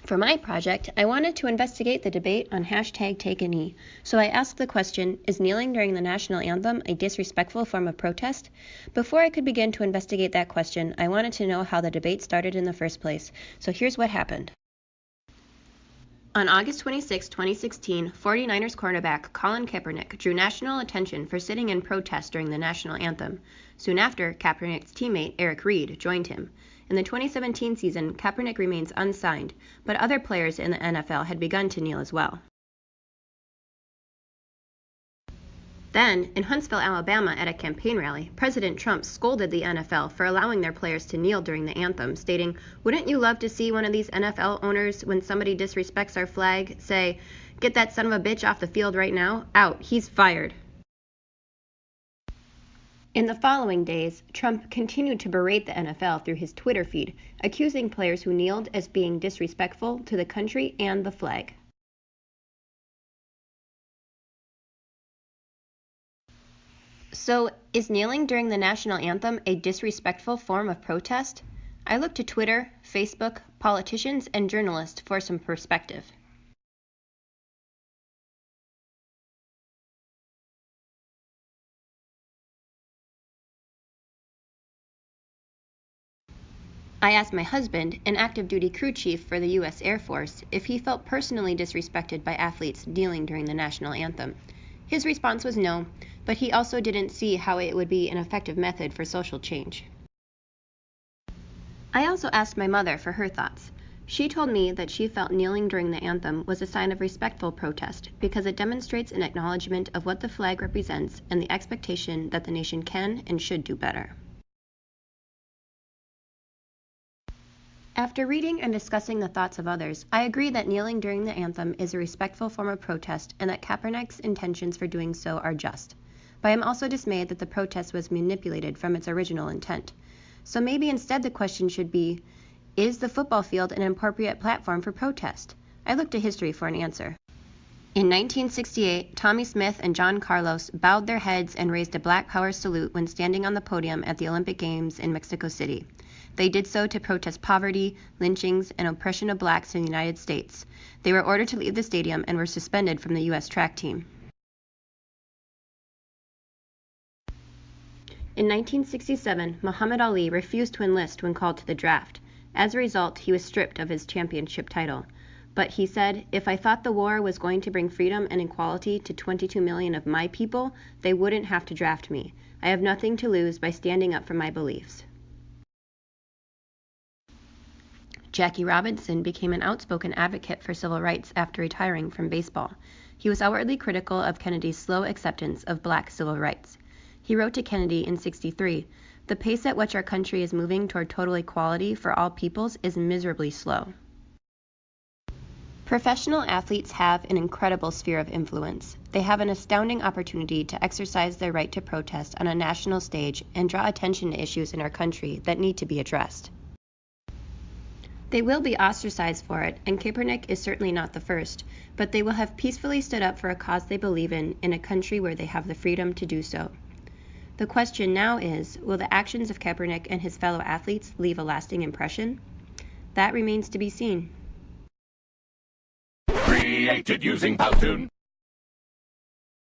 For my project, I wanted to investigate the debate on #TakeAKnee, so I asked the question, is kneeling during the national anthem a disrespectful form of protest? Before I could begin to investigate that question, I wanted to know how the debate started in the first place, so here's what happened. On August 26, 2016, 49ers cornerback Colin Kaepernick drew national attention for sitting in protest during the national anthem. Soon after, Kaepernick's teammate Eric Reid joined him. In the 2017 season, Kaepernick remains unsigned, but other players in the NFL had begun to kneel as well. Then, in Huntsville, Alabama, at a campaign rally, President Trump scolded the NFL for allowing their players to kneel during the anthem, stating, "Wouldn't you love to see one of these NFL owners, when somebody disrespects our flag, say, 'Get that son of a bitch off the field right now'? Out, he's fired." In the following days, Trump continued to berate the NFL through his Twitter feed, accusing players who kneeled as being disrespectful to the country and the flag. So, is kneeling during the national anthem a disrespectful form of protest? I looked to Twitter, Facebook, politicians, and journalists for some perspective. I asked my husband, an active duty crew chief for the U.S. Air Force, if he felt personally disrespected by athletes kneeling during the national anthem. His response was no, but he also didn't see how it would be an effective method for social change. I also asked my mother for her thoughts. She told me that she felt kneeling during the anthem was a sign of respectful protest because it demonstrates an acknowledgement of what the flag represents and the expectation that the nation can and should do better. After reading and discussing the thoughts of others, I agree that kneeling during the anthem is a respectful form of protest and that Kaepernick's intentions for doing so are just. But I am also dismayed that the protest was manipulated from its original intent. So maybe instead the question should be, is the football field an appropriate platform for protest? I looked to history for an answer. In 1968, Tommie Smith and John Carlos bowed their heads and raised a Black Power salute when standing on the podium at the Olympic Games in Mexico City. They did so to protest poverty, lynchings, and oppression of blacks in the United States. They were ordered to leave the stadium and were suspended from the U.S. track team. In 1967, Muhammad Ali refused to enlist when called to the draft. As a result, he was stripped of his championship title. But he said, "If I thought the war was going to bring freedom and equality to 22 million of my people, they wouldn't have to draft me. I have nothing to lose by standing up for my beliefs." Jackie Robinson became an outspoken advocate for civil rights after retiring from baseball. He was outwardly critical of Kennedy's slow acceptance of black civil rights. He wrote to Kennedy in '63, "The pace at which our country is moving toward total equality for all peoples is miserably slow." Professional athletes have an incredible sphere of influence. They have an astounding opportunity to exercise their right to protest on a national stage and draw attention to issues in our country that need to be addressed. They will be ostracized for it, and Kaepernick is certainly not the first, but they will have peacefully stood up for a cause they believe in a country where they have the freedom to do so. The question now is, will the actions of Kaepernick and his fellow athletes leave a lasting impression? That remains to be seen. Created using Powtoon.